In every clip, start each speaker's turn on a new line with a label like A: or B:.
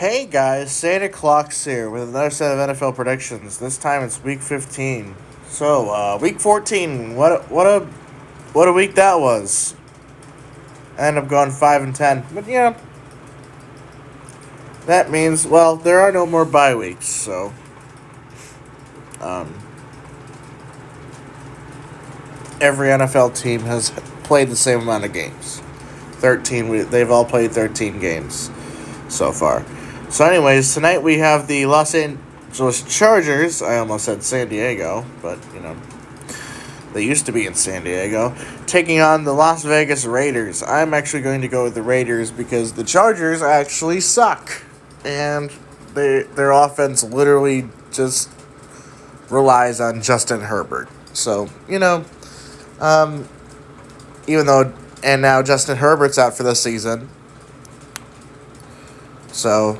A: Hey guys, Santa Claus here with another set of NFL predictions. This time it's week 15. So, week 14, what a week that was. I ended up going 5 and 10. But yeah, that means there are no more bye weeks, so um every NFL team has played the same amount of games. 13 they've all played 13 games so far. So, anyways, tonight we have the Los Angeles Chargers. I almost said San Diego, but they used to be in San Diego, taking on the Las Vegas Raiders. I'm actually going to go with the Raiders because the Chargers actually suck, and their offense literally just relies on Justin Herbert. So um, even though and now Justin Herbert's out for the season, so.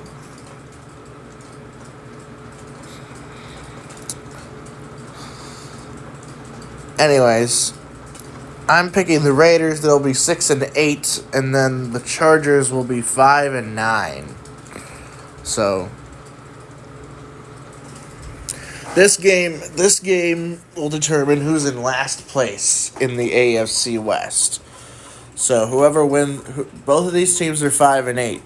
A: Anyways, I'm picking the Raiders. They'll be 6 and 8, and then the Chargers will be 5 and 9. So this game will determine who's in last place in the AFC West. So whoever wins, both of these teams are 5 and 8.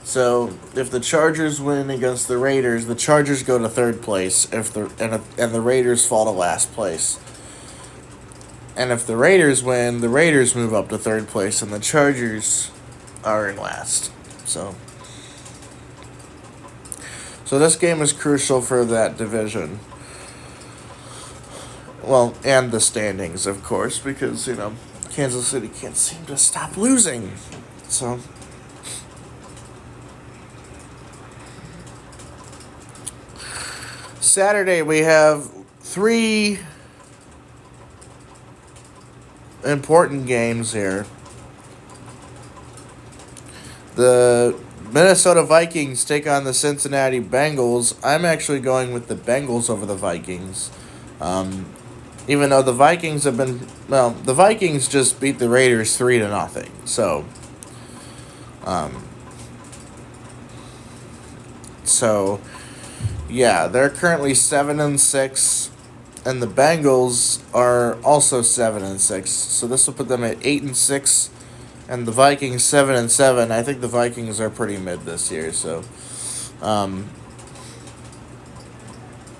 A: So if the Chargers win against the Raiders, the Chargers go to third place. If the Raiders fall to last place. And if the Raiders win, the Raiders move up to third place, and the Chargers are in last. So this game is crucial for that division. Well, and the standings, of course, because, Kansas City can't seem to stop losing. So Saturday we have 3 important games here. The Minnesota Vikings take on the Cincinnati Bengals. I'm actually going with the Bengals over the Vikings. Even though the Vikings the Vikings just beat the Raiders 3-0. So yeah, they're currently 7 and 6. And the Bengals are also 7 and 6, so this will put them at 8 and 6, and the Vikings 7 and 7. I think the Vikings are pretty mid this year. So,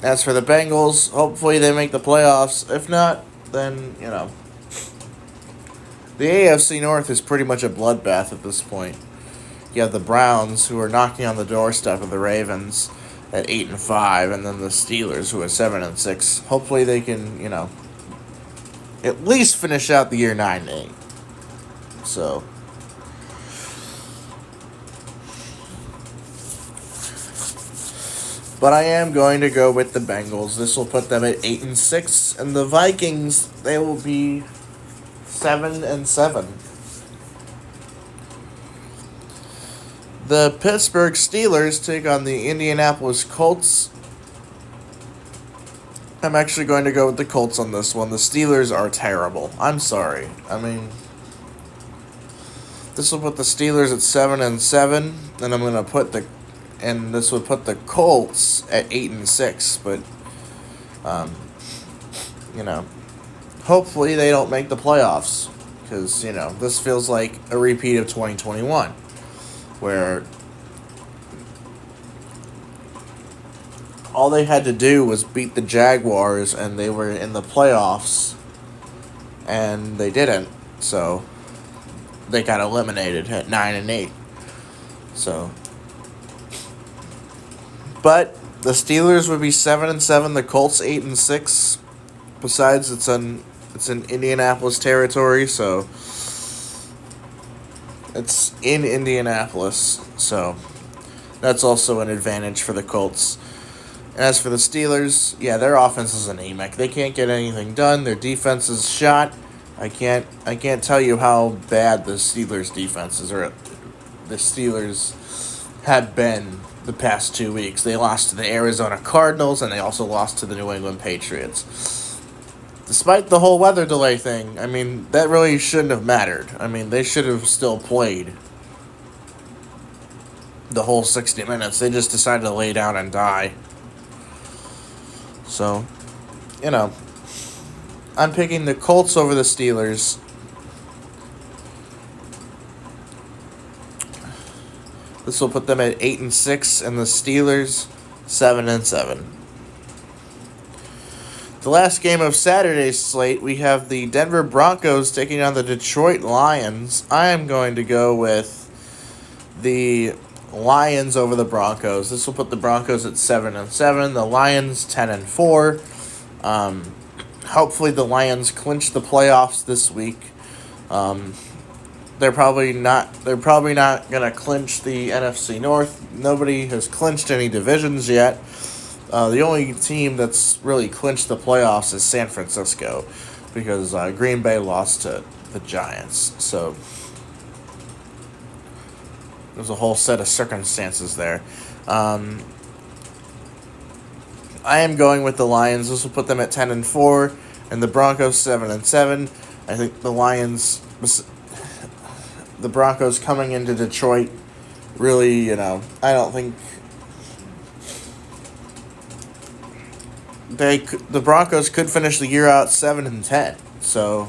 A: as for the Bengals, hopefully they make the playoffs. If not, then the AFC North is pretty much a bloodbath at this point. You have the Browns, who are knocking on the doorstep of the Ravens at 8 and 5, and then the Steelers, who are 7 and 6. Hopefully they can, at least finish out the year 9-8. So, but I am going to go with the Bengals. This will put them at 8 and 6, and the Vikings, they will be 7 and 7. The Pittsburgh Steelers take on the Indianapolis Colts. I'm actually going to go with the Colts on this one. The Steelers are terrible. I'm sorry. This will put the Steelers at 7 and 7, and I'm going to and this would put the Colts at 8 and 6. But, hopefully they don't make the playoffs, because this feels like a repeat of 2021. Where all they had to do was beat the Jaguars, and they were in the playoffs, and they didn't, so they got eliminated at 9 and 8. So, but the Steelers would be 7 and 7, the Colts 8 and 6. Besides, it's in Indianapolis territory, so. It's in Indianapolis, so that's also an advantage for the Colts. As for the Steelers, yeah, their offense is anemic. They can't get anything done. Their defense is shot. I can't tell you how bad the Steelers' defenses are. The Steelers have been the past 2 weeks. They lost to the Arizona Cardinals, and they also lost to the New England Patriots. Despite the whole weather delay thing, that really shouldn't have mattered. They should have still played. the whole 60 minutes. They just decided to lay down and die. So, you know, I'm picking the Colts over the Steelers. This will put them at 8-6, and the Steelers 7-7. The last game of Saturday's slate, we have the Denver Broncos taking on the Detroit Lions. I am going to go with the Lions over the Broncos. This will put the Broncos at 7-7. The Lions 10-4. Hopefully the Lions clinch the playoffs this week. They're probably not gonna clinch the NFC North. Nobody has clinched any divisions yet. The only team that's really clinched the playoffs is San Francisco, because Green Bay lost to the Giants. So there's a whole set of circumstances there. I am going with the Lions. This will put them at 10-4, and the Broncos 7-7. I think the Broncos coming into Detroit, really, I don't think the Broncos could finish the year out 7-10. So,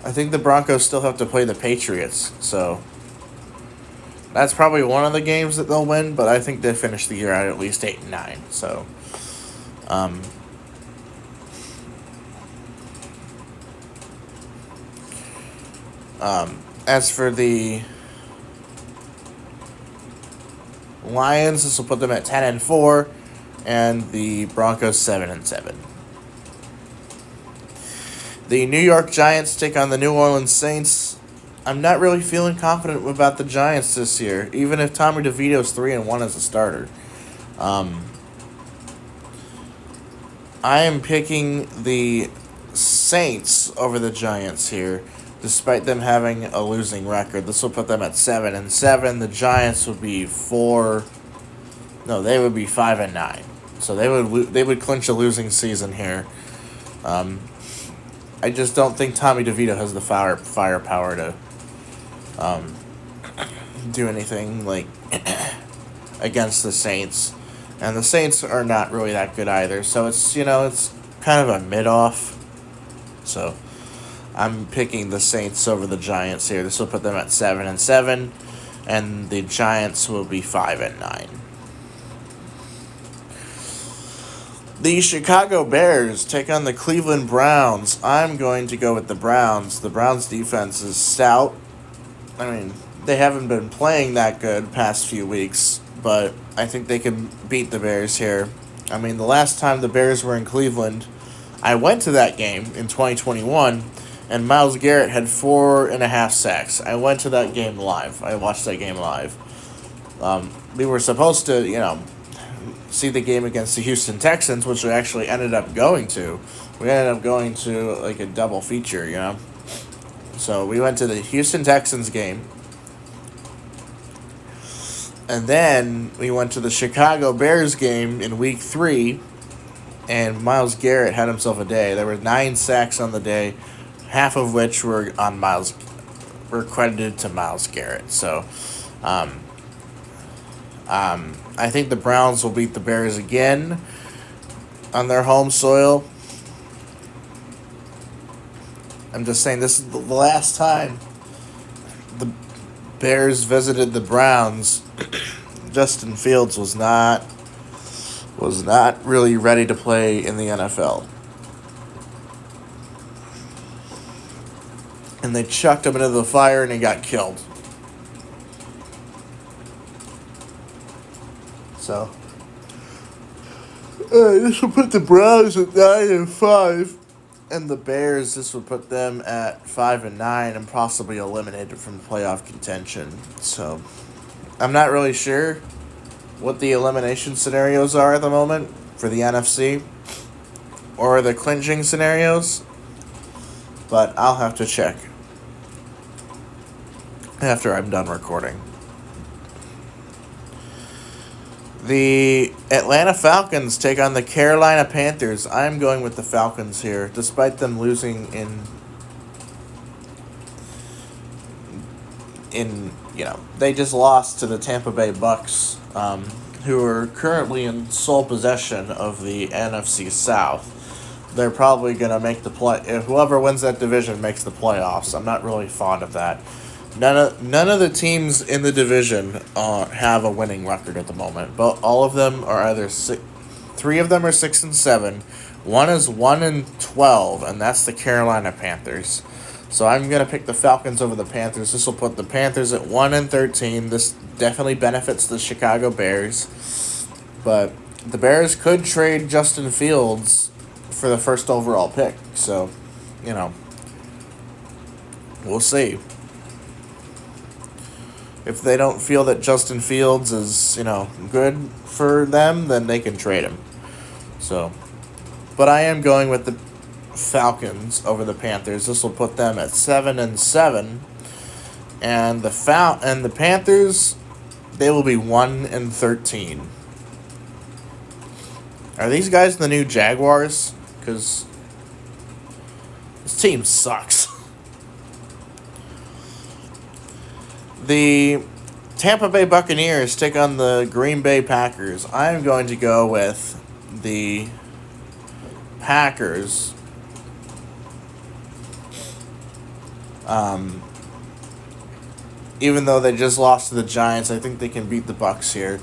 A: I think the Broncos still have to play the Patriots. So that's probably one of the games that they'll win, but I think they finish the year out at least 8-9. So, as for the Lions, this will put them at 10-4, and the Broncos 7-7. The New York Giants take on the New Orleans Saints. I'm not really feeling confident about the Giants this year, even if Tommy DeVito's 3-1 as a starter. I am picking the Saints over the Giants here, despite them having a losing record. This will put them at 7-7. The Giants would be 5-9. So they would clinch a losing season here. I just don't think Tommy DeVito has the firepower to do anything against the Saints, and the Saints are not really that good either. So it's kind of a mid-off. So I'm picking the Saints over the Giants here. This will put them at 7-7, and the Giants will be 5-9. The Chicago Bears take on the Cleveland Browns. I'm going to go with the Browns. The Browns' defense is stout. I mean, they haven't been playing that good past few weeks, but I think they can beat the Bears here. I mean, the last time the Bears were in Cleveland, I went to that game in 2021, and Myles Garrett had 4.5 sacks. I went to that game live. I watched that game live. We were supposed to, see the game against the Houston Texans, which we actually ended up going to. We ended up going to a double feature, So we went to the Houston Texans game. And then we went to the Chicago Bears game in week 3, and Myles Garrett had himself a day. There were 9 sacks on the day, half of which were credited to Myles Garrett. So, I think the Browns will beat the Bears again on their home soil. I'm just saying, this is the last time the Bears visited the Browns. Justin Fields was not really ready to play in the NFL. And they chucked him into the fire and he got killed. So, this will put the Browns at 9-5, and the Bears, this will put them at 5-9 and possibly eliminated from playoff contention. So, I'm not really sure what the elimination scenarios are at the moment for the NFC or the clinching scenarios, but I'll have to check after I'm done recording. The Atlanta Falcons take on the Carolina Panthers. I'm going with the Falcons here, despite them losing in they just lost to the Tampa Bay Bucks, who are currently in sole possession of the NFC South. They're probably going to make the play. If whoever wins that division makes the playoffs. I'm not really fond of that. None of the teams in the division have a winning record at the moment, but all of them are either 3 of them are 6-7, one is 1-12, and that's the Carolina Panthers. So I'm gonna pick the Falcons over the Panthers. This will put the Panthers at 1-13. This definitely benefits the Chicago Bears, but the Bears could trade Justin Fields for the first overall pick. So, we'll see. If they don't feel that Justin Fields is, good for them, then they can trade him. So, but I am going with the Falcons over the Panthers. This will put them at 7-7, and the Panthers, they will be 1-13. Are these guys the new Jaguars? Because this team sucks. The Tampa Bay Buccaneers take on the Green Bay Packers. I am going to go with the Packers. Even though they just lost to the Giants, I think they can beat the Bucs here.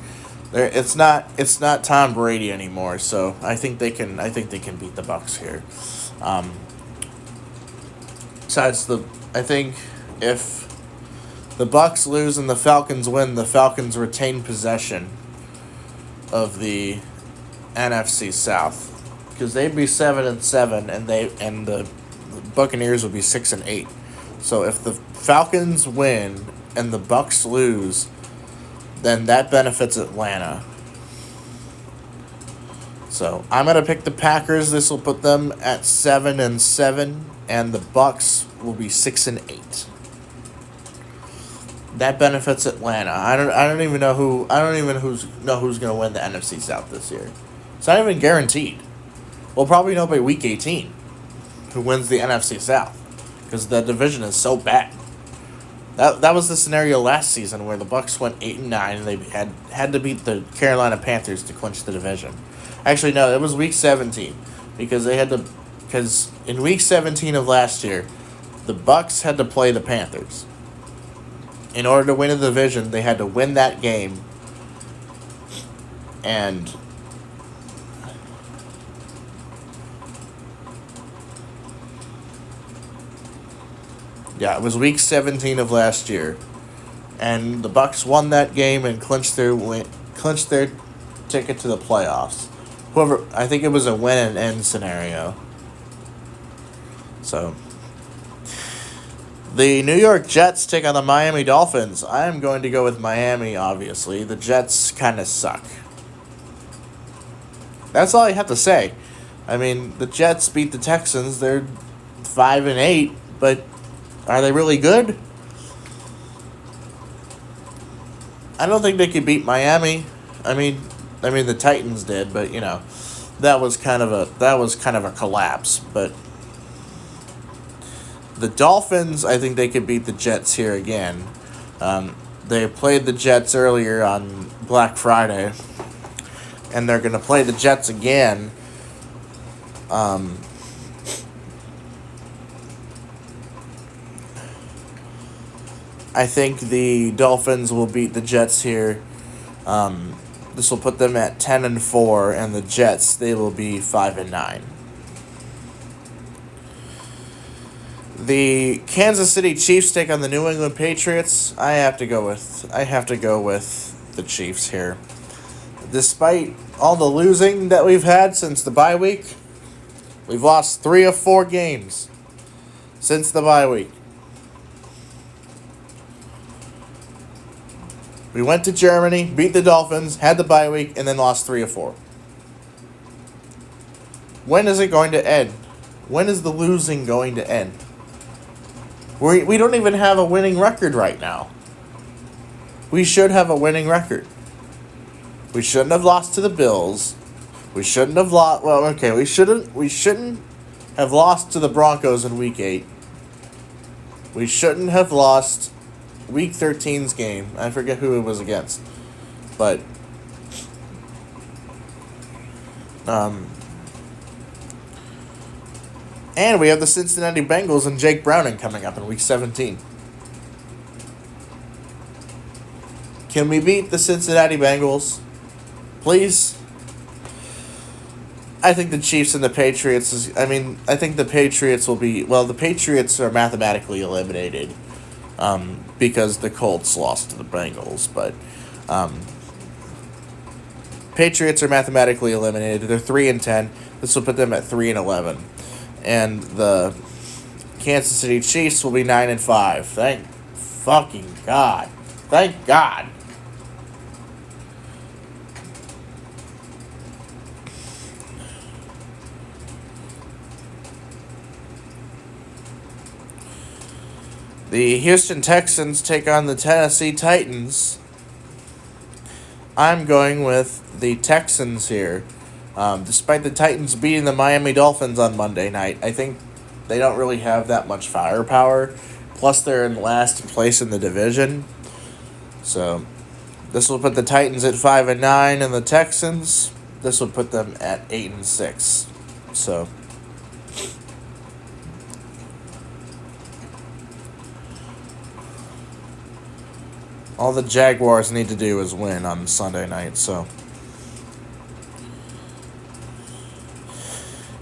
A: It's not Tom Brady anymore, so I think they can beat the Bucs here. I think if the Bucs lose and the Falcons win, the Falcons retain possession of the NFC South, because they'd be 7-7, and the Buccaneers would be 6-8. So if the Falcons win and the Bucs lose, then that benefits Atlanta. So I'm gonna pick the Packers. This will put them at 7-7, and the Bucs will be 6-8. That benefits Atlanta. I don't even know who's gonna win the NFC South this year. It's not even guaranteed. We'll probably know by week 18 who wins the NFC South, because the division is so bad. That was the scenario last season where the Bucs went 8-9 and they had to beat the Carolina Panthers to clinch the division. Actually, no, it was week 17 because in week 17 of last year, the Bucs had to play the Panthers. In order to win the division, they had to win that game, and yeah, it was week 17 of last year, and the Bucs won that game and clinched their ticket to the playoffs. I think it was a win and end scenario. So, the New York Jets take on the Miami Dolphins. I am going to go with Miami, obviously. The Jets kind of suck. That's all I have to say. I mean, the Jets beat the Texans. They're 5-8, but are they really good? I don't think they could beat Miami. I mean the Titans did, but that was kind of a collapse. But the Dolphins, I think they could beat the Jets here again. They played the Jets earlier on Black Friday, and they're going to play the Jets again. I think the Dolphins will beat the Jets here. This will put them at 10-4, and the Jets, they will be 5-9. The Kansas City Chiefs take on the New England Patriots. I have to go with the Chiefs here. Despite all the losing that we've had since the bye week, we've lost 3 of 4 games since the bye week. We went to Germany, beat the Dolphins, had the bye week, and then lost 3 of 4. When is it going to end? When is the losing going to end? We don't even have a winning record right now. We should have a winning record. We shouldn't have lost to the Bills. We shouldn't have lost. Well, okay, we shouldn't have lost to the Broncos in Week 8. We shouldn't have lost Week 13's game. I forget who it was against, but and we have the Cincinnati Bengals and Jake Browning coming up in Week 17. Can we beat the Cincinnati Bengals? Please? I think the Chiefs and the Patriots I think the Patriots will be... Well, the Patriots are mathematically eliminated because the Colts lost to the Bengals. But Patriots are mathematically eliminated. They're 3-10. This will put them at 3-11. And the Kansas City Chiefs will be 9-5. Thank fucking God. Thank God. The Houston Texans take on the Tennessee Titans. I'm going with the Texans here. Despite the Titans beating the Miami Dolphins on Monday night, I think they don't really have that much firepower. Plus, they're in last place in the division. So, this will put the Titans at 5-9, and the Texans, this will put them at 8-6. So, all the Jaguars need to do is win on Sunday night. So,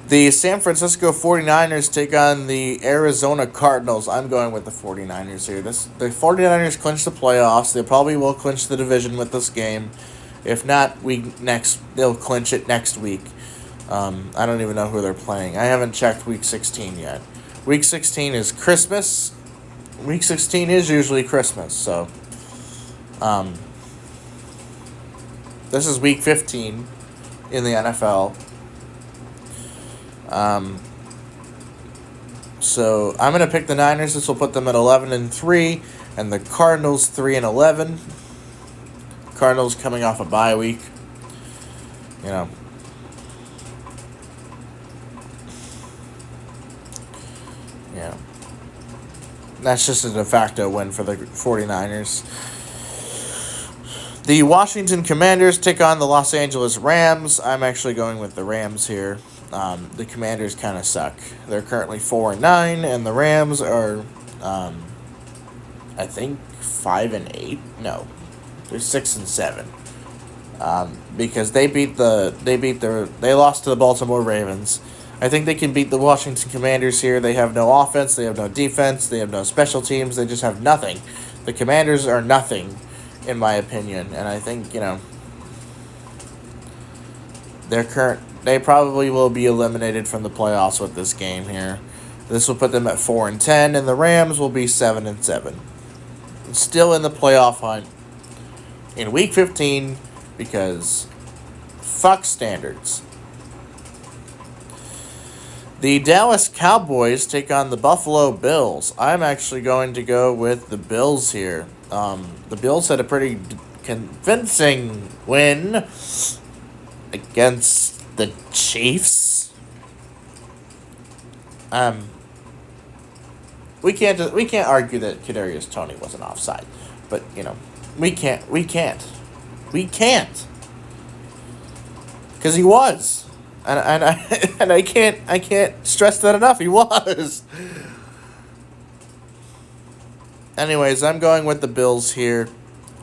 A: the San Francisco 49ers take on the Arizona Cardinals. I'm going with the 49ers here. The 49ers clinch the playoffs. They probably will clinch the division with this game. If not, they'll clinch it next week. I don't even know who they're playing. I haven't checked Week 16 yet. Week 16 is Christmas. Week 16 is usually Christmas, so... this is Week 15 in the NFL. So I'm going to pick the Niners. This will put them at 11-3, and the Cardinals 3-11. Cardinals coming off a bye week. You know. Yeah. That's just a de facto win for the 49ers. The Washington Commanders take on the Los Angeles Rams. I'm actually going with the Rams here. The Commanders kind of suck. They're currently 4-9, and the Rams are, I think, 5-8. No, they're 6-7. Because they lost to the Baltimore Ravens. I think they can beat the Washington Commanders here. They have no offense. They have no defense. They have no special teams. They just have nothing. The Commanders are nothing, in my opinion, and I think, they probably will be eliminated from the playoffs with this game here. This will put them at 4-10, and the Rams will be 7-7. Still in the playoff hunt in Week 15 because fuck standards. The Dallas Cowboys take on the Buffalo Bills. I'm actually going to go with the Bills here. The Bills had a pretty convincing win against the Chiefs. We can't argue that Kadarius Toney wasn't offside, but we can't because he was. And I can't stress that enough. He was. Anyways, I'm going with the Bills here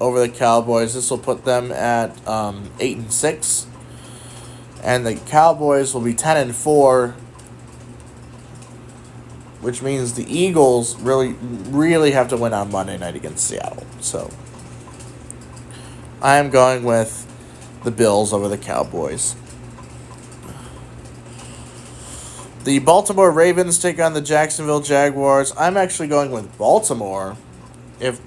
A: over the Cowboys. This will put them at 8-6, and the Cowboys will be 10-4, which means the Eagles really have to win on Monday night against Seattle. So I am going with the Bills over the Cowboys. The Baltimore Ravens take on the Jacksonville Jaguars. I'm actually going with Baltimore. If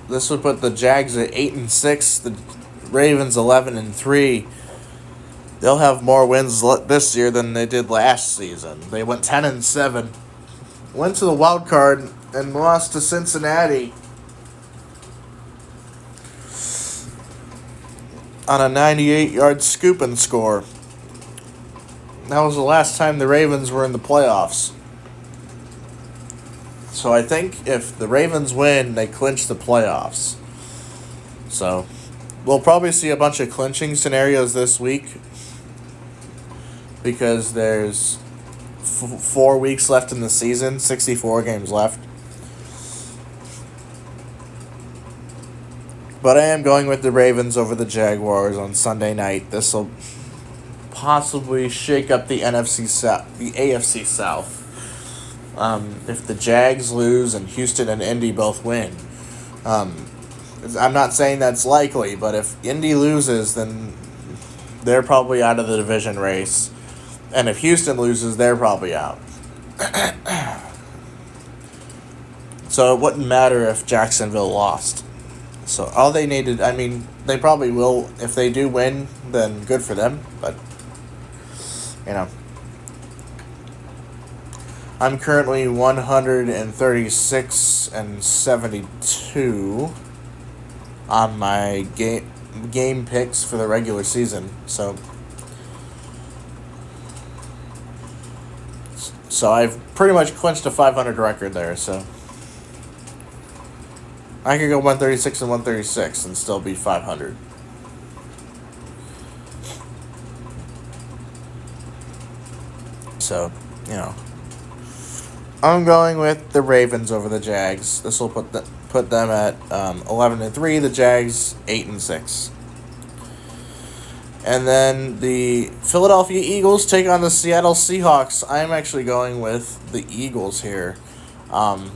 A: this would put the Jags at 8-6, the Ravens 11-3. They'll have more wins this year than they did last season. They went 10-7, went to the wild card and lost to Cincinnati on a 98-yard scoop and score. That was the last time the Ravens were in the playoffs. So I think if the Ravens win, they clinch the playoffs. So we'll probably see a bunch of clinching scenarios this week because there's 4 weeks left in the season, 64 games left. But I am going with the Ravens over the Jaguars on Sunday night. This will possibly shake up the NFC South, the AFC South. If the Jags lose and Houston and Indy both win. I'm not saying that's likely, but if Indy loses, then they're probably out of the division race. And if Houston loses, they're probably out. So it wouldn't matter if Jacksonville lost. So all they needed, I mean, they probably will. If they do win, then good for them. But, I'm currently 136 and 72 on my game picks for the regular season. So I've pretty much clinched a 500 record there. So I could go 136 and 136 and still be 500. So, I'm going with the Ravens over the Jags. This will put them at 11-3. The Jags 8-6. And then the Philadelphia Eagles take on the Seattle Seahawks. I'm actually going with the Eagles here. The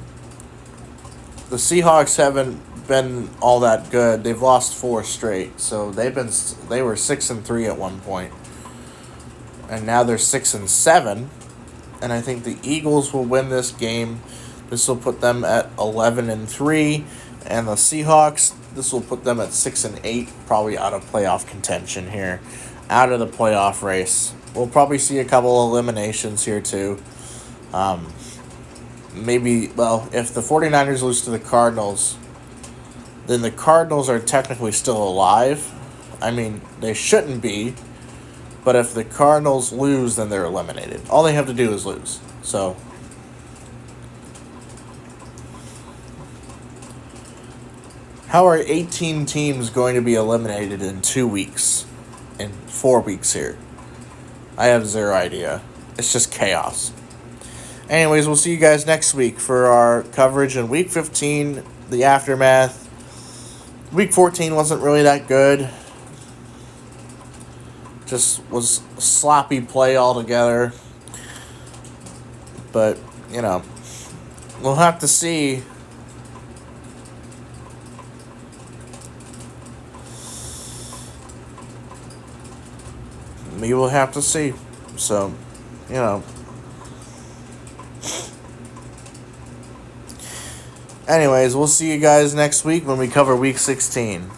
A: Seahawks haven't been all that good. They've lost 4 straight. So they were 6-3 at one point, and now they're 6-7. And I think the Eagles will win this game. This will put them at 11-3, and the Seahawks, this will put them at 6-8, probably out of playoff contention here, out of the playoff race. We'll probably see a couple eliminations here too. If the 49ers lose to the Cardinals, then the Cardinals are technically still alive. I mean, they shouldn't be, but if the Cardinals lose, then they're eliminated. All they have to do is lose. So, how are 18 teams going to be eliminated in 2 weeks? In 4 weeks here? I have zero idea. It's just chaos. Anyways, we'll see you guys next week for our coverage in Week 15, the aftermath. Week 14 wasn't really that good. Just was sloppy play altogether. But, we'll have to see. We will have to see. So, Anyways, we'll see you guys next week when we cover Week 16.